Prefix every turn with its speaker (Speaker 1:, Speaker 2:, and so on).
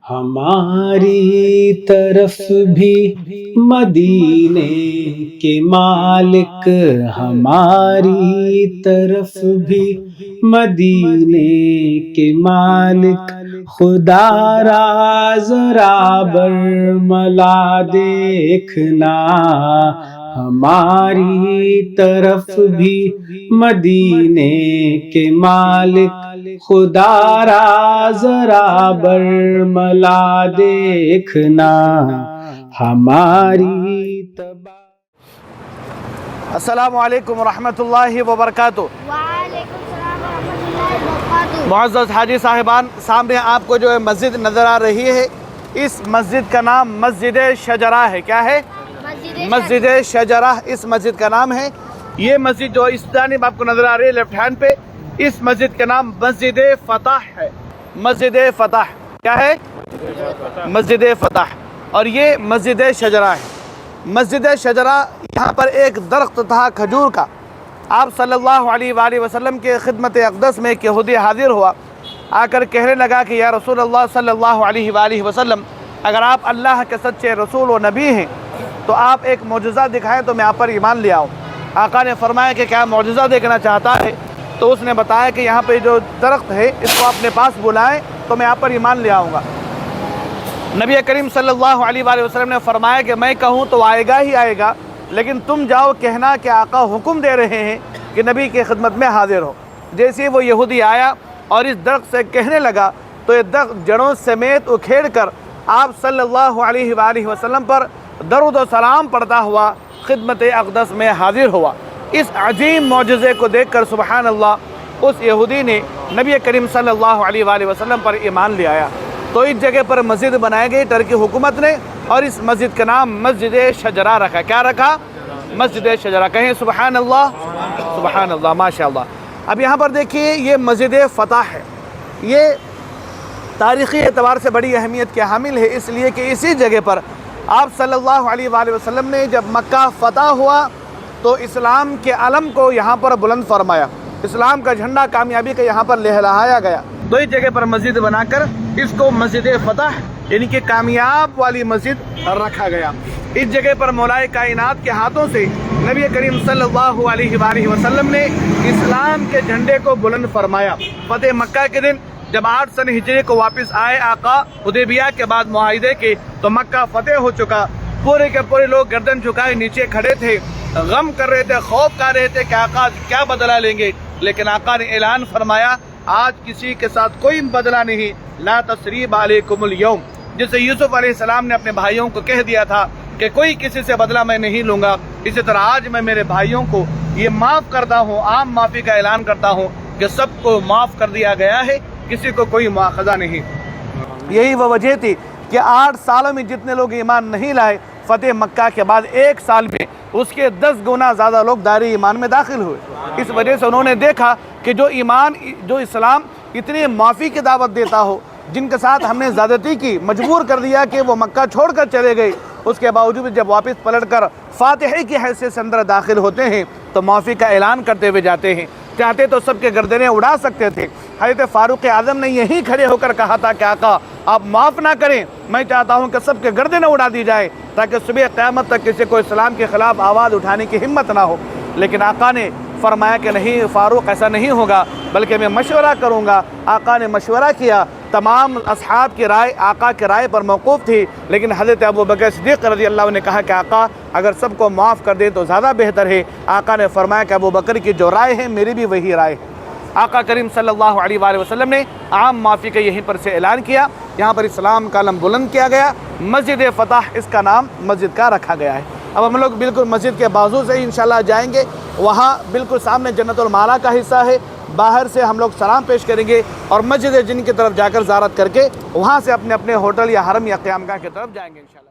Speaker 1: ہماری طرف بھی مدینے کے مالک، ہماری طرف بھی مدینے کے مالک، خدا را ذرا برملا دیکھنا، ہماری طرف بھی مدینے کے مالک، خدا را ذرا برملا دیکھنا، ہماری تباہ۔
Speaker 2: السلام علیکم ورحمۃ اللہ وبرکاتہ۔
Speaker 3: وعلیکم السلام ورحمۃ اللہ وبرکاتہ۔
Speaker 2: معزز حاجی صاحبان، سامنے آپ کو جو مسجد نظر آ رہی ہے، اس مسجد کا نام مسجد شجرہ ہے۔ کیا ہے؟ مسجد شجرہ اس مسجد کا نام ہے۔ یہ مسجد جو اس جانب آپ کو نظر آ رہی ہے لیفٹ ہینڈ پہ، اس مسجد کا نام مسجد فتح ہے۔ مسجد فتح کیا ہے؟ مسجد فتح، اور یہ مسجد شجرہ ہے۔ مسجد شجرہ، یہاں پر ایک درخت تھا کھجور کا۔ آپ صلی اللہ علیہ وآلہ وسلم کے خدمت اقدس میں ایک یہودی حاضر ہوا، آ کر کہنے لگا کہ یا رسول اللہ صلی اللہ علیہ وآلہ وسلم، اگر آپ اللہ کے سچے رسول و نبی ہیں تو آپ ایک معجزہ دکھائیں تو میں آپ پر ایمان لے آؤں۔ آقا نے فرمایا کہ کیا معجزہ دیکھنا چاہتا ہے؟ تو اس نے بتایا کہ یہاں پہ جو درخت ہے اس کو اپنے پاس بلائیں تو میں آپ پر ایمان لے آؤں گا۔ نبی کریم صلی اللہ علیہ وآلہ وسلم نے فرمایا کہ میں کہوں تو آئے گا ہی آئے گا، لیکن تم جاؤ کہنا کہ آقا حکم دے رہے ہیں کہ نبی کی خدمت میں حاضر ہو۔ جیسے ہی وہ یہودی آیا اور اس درخت سے کہنے لگا تو یہ درخت جڑوں سمیت اکھیڑ کر آپ صلی اللہ علیہ وآلہ وسلم پر درود و سلام پڑھتا ہوا خدمت اقدس میں حاضر ہوا۔ اس عظیم معجزے کو دیکھ کر سبحان اللہ اس یہودی نے نبی کریم صلی اللہ علیہ وآلہ وسلم پر ایمان لے آیا۔ تو اس جگہ پر مسجد بنائی گئی ترکی حکومت نے، اور اس مسجد کا نام مسجد شجرہ رکھا۔ کیا رکھا؟ مسجد شجرہ۔ کہیں سبحان اللہ، سبحان اللہ، ماشاءاللہ۔ اب یہاں پر دیکھیے یہ مسجد فتح ہے۔ یہ تاریخی اعتبار سے بڑی اہمیت کے حامل ہے، اس لیے کہ اسی جگہ پر آپ صلی اللہ علیہ وآلہ وسلم نے جب مکہ فتح ہوا تو اسلام کے علم کو یہاں پر بلند فرمایا، اسلام کا جھنڈا کامیابی کا یہاں پر لہرایا گیا۔ تو اس جگہ پر مسجد بنا کر اس کو مسجد فتح یعنی کہ کامیاب والی مسجد رکھا گیا۔ اس جگہ پر مولا کائنات کے ہاتھوں سے نبی کریم صلی اللہ علیہ وآلہ وسلم نے اسلام کے جھنڈے کو بلند فرمایا۔ فتح مکہ کے دن جب 8 سن ہجری کو واپس آئے آقا حدیبیہ کے بعد معاہدے کے، تو مکہ فتح ہو چکا۔ پورے کے پورے لوگ گردن جھکائے نیچے کھڑے تھے، غم کر رہے تھے، خوف کر رہے تھے کہ آقا کیا بدلہ لیں گے، لیکن آقا نے اعلان فرمایا آج کسی کے ساتھ کوئی بدلہ نہیں، لا تثریب علیکم اليوم۔ جسے یوسف علیہ السلام نے اپنے بھائیوں کو کہہ دیا تھا کہ کوئی کسی سے بدلہ میں نہیں لوں گا، اسی طرح آج میں میرے بھائیوں کو یہ معاف کرتا ہوں، عام معافی کا اعلان کرتا ہوں کہ سب کو معاف کر دیا گیا ہے، کسی کو کوئی مواخذہ نہیں۔ یہی وہ وجہ تھی کہ 8 سالوں میں جتنے لوگ ایمان نہیں لائے، فتح مکہ کے بعد 1 سال میں اس کے 10 گنا زیادہ لوگ دائرہ ایمان میں داخل ہوئے۔ اس وجہ سے انہوں نے دیکھا کہ جو اسلام اتنی معافی کی دعوت دیتا ہو، جن کے ساتھ ہم نے زیادتی کی، مجبور کر دیا کہ وہ مکہ چھوڑ کر چلے گئے، اس کے باوجود جب واپس پلٹ کر فاتحی کی حیثیت سے اندر داخل ہوتے ہیں تو معافی کا اعلان کرتے ہوئے جاتے ہیں۔ چاہتے تو سب کے گردنیں اڑا سکتے تھے۔ حضرت فاروق اعظم نے یہی کھڑے ہو کر کہا تھا کہ آقا آپ معاف نہ کریں، میں چاہتا ہوں کہ سب کے گردنیں اڑا دی جائے تاکہ صبح قیامت تک کسی کو اسلام کے خلاف آواز اٹھانے کی ہمت نہ ہو۔ لیکن آقا نے فرمایا کہ نہیں فاروق، ایسا نہیں ہوگا، بلکہ میں مشورہ کروں گا۔ آقا نے مشورہ کیا، تمام اصحاب کی رائے آقا کی رائے پر موقوف تھی، لیکن حضرت ابوبکر صدیق رضی اللہ عنہ نے کہا کہ آقا اگر سب کو معاف کر دیں تو زیادہ بہتر ہے۔ آقا نے فرمایا کہ ابوبکر کی جو رائے ہے میری بھی وہی رائے ہے۔ آقا کریم صلی اللہ علیہ وآلہ وسلم نے عام معافی کا یہیں پر سے اعلان کیا، یہاں پر اسلام کا علم بلند کیا گیا، مسجد فتح اس کا نام مسجد کا رکھا گیا ہے۔ اب ہم لوگ بالکل مسجد کے بازو سے ہی انشاءاللہ جائیں گے، وہاں بالکل سامنے جنت المالا کا حصہ ہے، باہر سے ہم لوگ سلام پیش کریں گے اور مسجد جن کی طرف جا کر زیارت کر کے وہاں سے اپنے اپنے ہوٹل یا حرم یا قیامگاہ کی طرف جائیں گے انشاءاللہ۔